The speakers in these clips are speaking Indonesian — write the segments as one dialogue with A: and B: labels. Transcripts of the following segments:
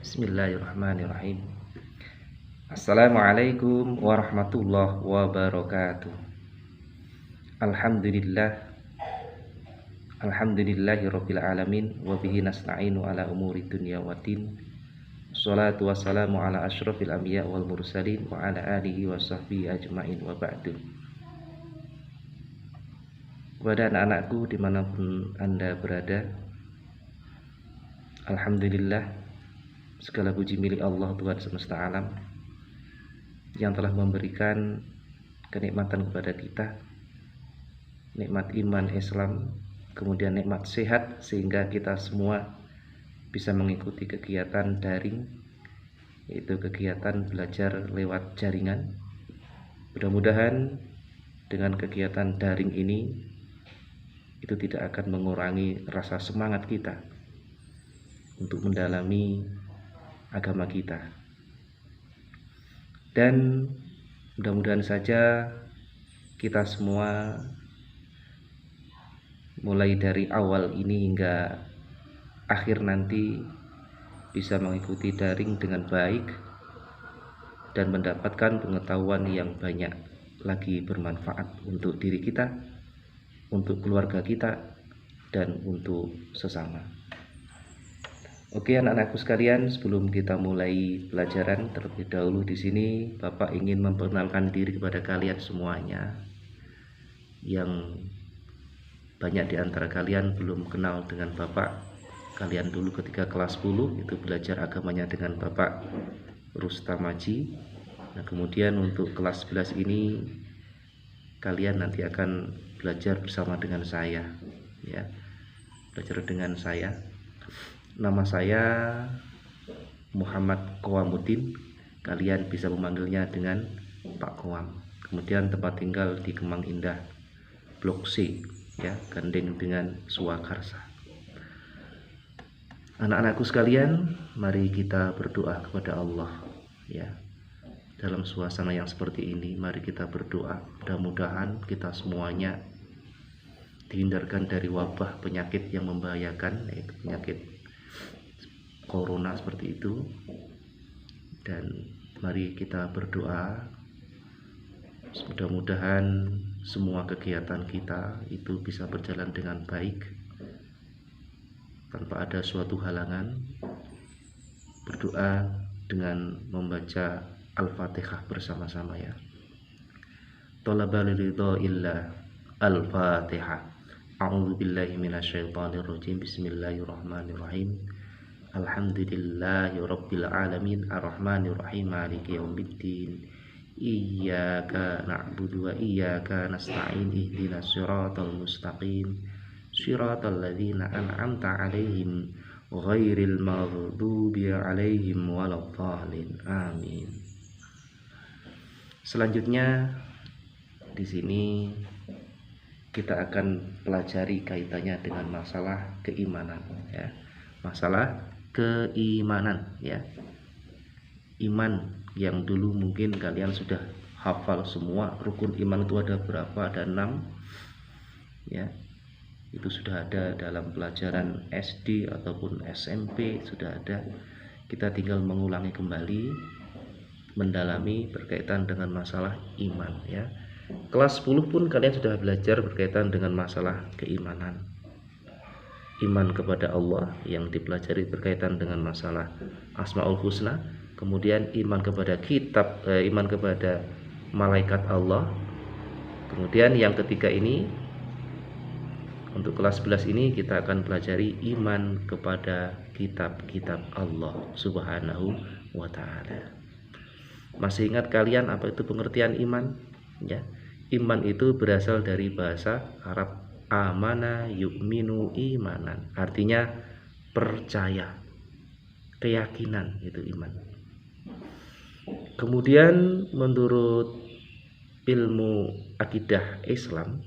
A: Bismillahirrahmanirrahim. Assalamualaikum warahmatullahi wabarakatuh. Alhamdulillah, alhamdulillahirabbil alamin wa bihi nasta'inu ala umuri dunya waddin. Wassalatu wassalamu ala asyrafil anbiya wal mursalin wa ala alihi wa sahbihi ajmain wa ba'du. Kepada anak-anakku dimanapun Anda berada, alhamdulillah, segala puji milik Allah Tuhan semesta alam yang telah memberikan kenikmatan kepada kita, nikmat iman Islam, kemudian nikmat sehat, sehingga kita semua bisa mengikuti kegiatan daring, yaitu kegiatan belajar lewat jaringan. Mudah-mudahan dengan kegiatan daring ini itu tidak akan mengurangi rasa semangat kita untuk mendalami agama kita, dan mudah-mudahan saja kita semua mulai dari awal ini hingga akhir nanti bisa mengikuti daring dengan baik dan mendapatkan pengetahuan yang banyak lagi bermanfaat untuk diri kita, untuk keluarga kita, dan untuk sesama. Oke anak-anakku sekalian, sebelum kita mulai pelajaran, terlebih dahulu di sini Bapak ingin memperkenalkan diri kepada kalian semuanya. Yang banyak di antara kalian belum kenal dengan Bapak. Kalian dulu ketika kelas 10 itu belajar agamanya dengan Bapak Rustamaji. Nah, kemudian untuk kelas 11 ini kalian nanti akan belajar bersama dengan saya, ya. Belajar dengan saya. Nama saya Muhammad Qawamuddin. Kalian bisa memanggilnya dengan Pak Qawam. Kemudian tempat tinggal di Kemang Indah, Blok C, ya, gandeng dengan Swakarsa. Anak-anakku sekalian, mari kita berdoa kepada Allah, ya. Dalam suasana yang seperti ini, mari kita berdoa. Mudah-mudahan kita semuanya dihindarkan dari wabah penyakit yang membahayakan, yaitu penyakit corona seperti itu. Dan mari kita berdoa, mudah-mudahan semua kegiatan kita itu bisa berjalan dengan baik tanpa ada suatu halangan. Berdoa dengan membaca Al-Fatihah bersama-sama, ya. Thalabal ridha illa Al-Fatihah. A'udzu billahi minasyaitonir rajim. Bismillahirrahmanirrahim. Alhamdulillahi rabbil alamin arrahmanir rahim maliki yaumiddin. Iyyaka na'budu wa iyyaka nasta'in ihdinas siratal mustaqim siratal ladzina an'amta 'alaihim ghairil maghdubi 'alaihim waladdallin. Amin. Selanjutnya di sini kita akan pelajari kaitannya dengan masalah keimanan, ya. Masalah keimanan, ya. Iman yang dulu mungkin kalian sudah hafal semua. Rukun iman itu ada berapa? Ada 6, ya. Itu sudah ada dalam pelajaran SD ataupun SMP, sudah ada. Kita tinggal mengulangi kembali, mendalami berkaitan dengan masalah iman, ya. Kelas 10 pun kalian sudah belajar berkaitan dengan masalah keimanan. Iman kepada Allah yang dipelajari berkaitan dengan masalah Asmaul Husna, kemudian iman kepada kitab, iman kepada malaikat Allah. Kemudian yang ketiga ini, untuk kelas 11 ini kita akan pelajari iman kepada kitab-kitab Allah Subhanahu wa ta'ala. Masih ingat kalian apa itu pengertian iman? Ya, iman itu berasal dari bahasa Arab amana yu'minu imanan, artinya percaya, keyakinan, itu iman. Kemudian menurut ilmu akidah Islam,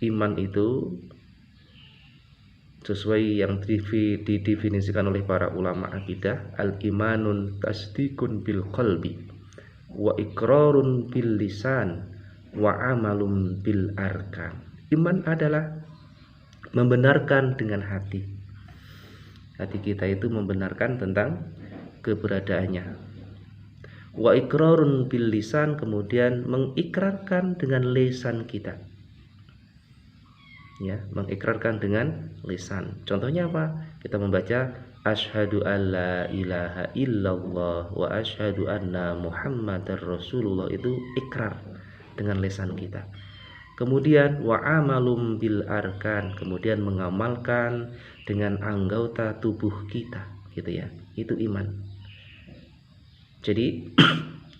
A: iman itu sesuai yang didefinisikan oleh para ulama akidah, al-imanun tasdikun bil qalbi wa iqrarun bil lisan wa amalum bil arkan. Iman adalah membenarkan dengan hati, Hati kita itu membenarkan tentang keberadaannya. Wa iqrarun bil lisan, kemudian mengikrarkan dengan lisan kita. Ya, mengikrarkan dengan lisan. Contohnya apa? Kita membaca asyhadu alla ilaha illallah wa asyhadu anna muhammadar rasulullah, itu ikrar dengan lisan kita. Kemudian wa amalum bil arkan, kemudian mengamalkan dengan anggota tubuh kita, gitu ya. Itu iman. Jadi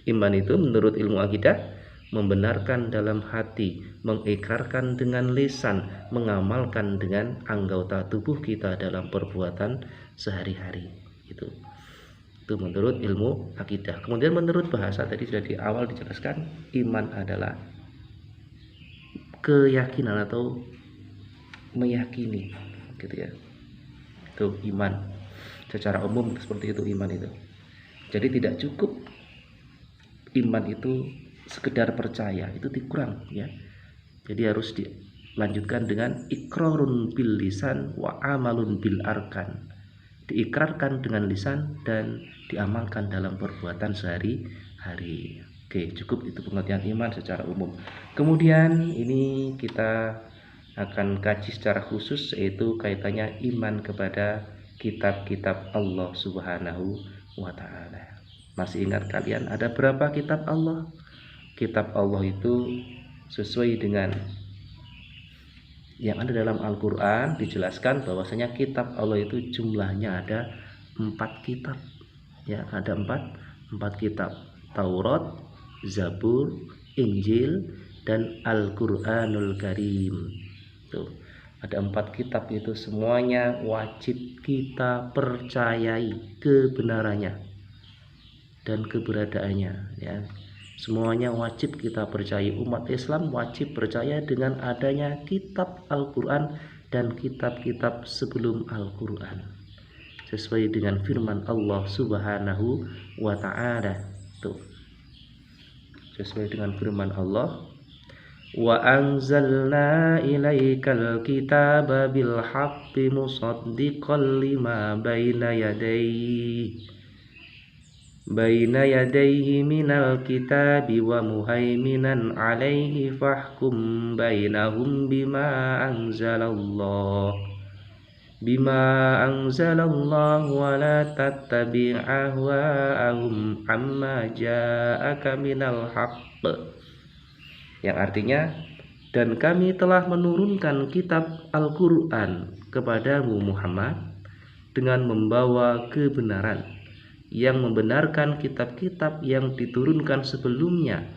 A: iman itu menurut ilmu akidah membenarkan dalam hati, mengikrarkan dengan lisan, mengamalkan dengan anggota tubuh kita dalam perbuatan sehari-hari. Itu menurut ilmu akidah. Kemudian menurut bahasa, tadi sudah di awal dijelaskan, iman adalah keyakinan atau meyakini, gitu ya. Itu iman secara umum seperti itu iman itu. Jadi tidak cukup iman itu sekedar percaya, itu kurang ya. Jadi harus dilanjutkan dengan iqrarun bil lisan wa amalun bil arkan. Diikrarkan dengan lisan dan diamalkan dalam perbuatan sehari-hari. Oke, cukup itu pengertian iman secara umum. Kemudian ini kita akan kaji secara khusus, yaitu kaitannya iman kepada kitab-kitab Allah Subhanahu wa ta'ala. Masih ingat kalian ada berapa kitab Allah? Kitab Allah itu sesuai dengan yang ada dalam Al-Quran dijelaskan bahwasanya kitab Allah itu jumlahnya ada 4 kitab. Ya, ada 4 kitab. Taurat, Zabur, Injil, dan Al-Quranul Karim. Tuh, ada 4 kitab itu semuanya wajib kita percayai kebenarannya dan keberadaannya, ya. Semuanya wajib kita percaya. Umat Islam wajib percaya dengan adanya kitab Al-Quran dan kitab-kitab sebelum Al-Quran, sesuai dengan firman Allah Subhanahu wa ta'ala. Tuh, sesuai dengan firman Allah, wa anzalna ilaikal kitaba bil haqqi musaddiqan lima baina yadayhi minal kitabi wa muhaiminan alaihi fahkum bainahum bima anzalallah wa la tattabi' ahwa'ahum amma ja'aka minal haqq, yang artinya, dan kami telah menurunkan kitab Al-Quran kepadamu Muhammad dengan membawa kebenaran, yang membenarkan kitab-kitab yang diturunkan sebelumnya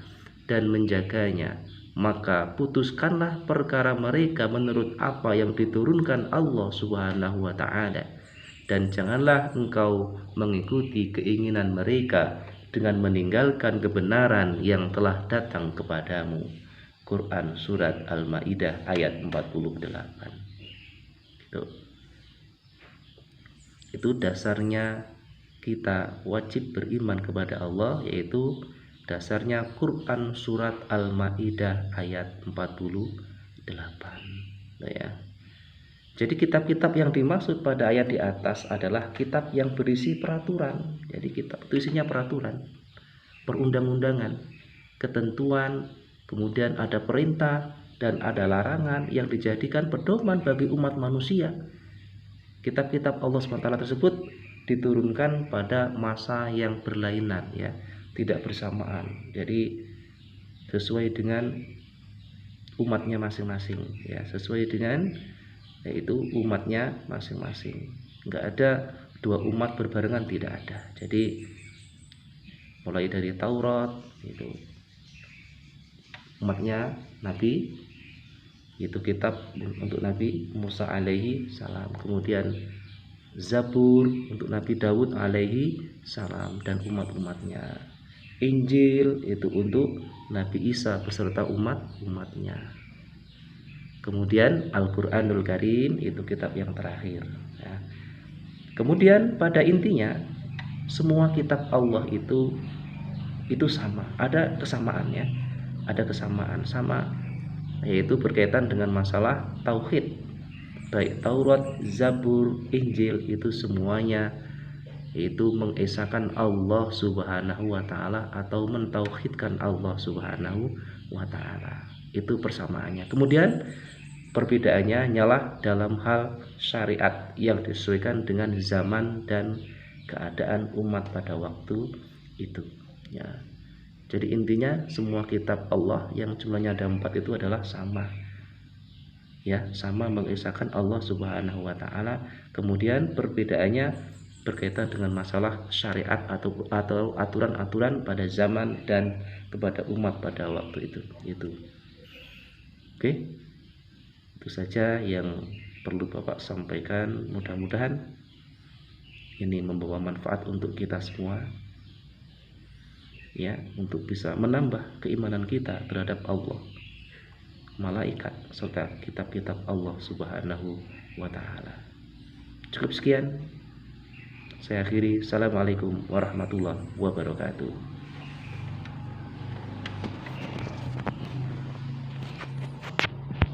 A: dan menjaganya. Maka putuskanlah perkara mereka menurut apa yang diturunkan Allah Subhanahu wa ta'ala, dan janganlah engkau mengikuti keinginan mereka dengan meninggalkan kebenaran yang telah datang kepadamu. Quran surat Al-Maidah ayat 48. Itu dasarnya kita wajib beriman kepada Allah, yaitu dasarnya Quran surat Al-Maidah ayat 48. Ya. Jadi kitab-kitab yang dimaksud pada ayat di atas adalah kitab yang berisi peraturan. Jadi kitab itu isinya peraturan, perundang-undangan, ketentuan, kemudian ada perintah dan ada larangan yang dijadikan pedoman bagi umat manusia. Kitab-kitab Allah SWT tersebut diturunkan pada masa yang berlainan, ya, tidak bersamaan. Jadi sesuai dengan umatnya masing-masing, ya, sesuai dengan yaitu umatnya masing-masing. Enggak ada 2 umat berbarengan, tidak ada. Jadi mulai dari Taurat itu umatnya Nabi, itu kitab untuk Nabi Musa alaihi salam, kemudian Zabur untuk Nabi Daud alaihi salam dan umat-umatnya, Injil itu untuk Nabi Isa beserta umat-umatnya, kemudian Al-Quranul Karim itu kitab yang terakhir, ya. Kemudian pada intinya semua kitab Allah itu sama, ada kesamaannya, ada kesamaan sama, yaitu berkaitan dengan masalah tauhid, baik Taurat, Zabur, Injil, itu semuanya itu mengesahkan Allah Subhanahu wa taala atau mentauhidkan Allah Subhanahu wa taala. Itu persamaannya. Kemudian perbedaannya hanyalah dalam hal syariat yang disesuaikan dengan zaman dan keadaan umat pada waktu itu, ya. Jadi intinya semua kitab Allah yang jumlahnya ada 4 itu adalah sama, ya, sama mengesahkan Allah Subhanahu wa taala. Kemudian perbedaannya berkaitan dengan masalah syariat atau aturan-aturan pada zaman dan kepada umat pada waktu itu. Oke. Itu saja yang perlu Bapak sampaikan. Mudah-mudahan ini membawa manfaat untuk kita semua, ya, untuk bisa menambah keimanan kita terhadap Allah, malaikat, serta kitab-kitab Allah Subhanahu wa taala. Cukup sekian. Saya akhiri. Assalamualaikum warahmatullahi wabarakatuh.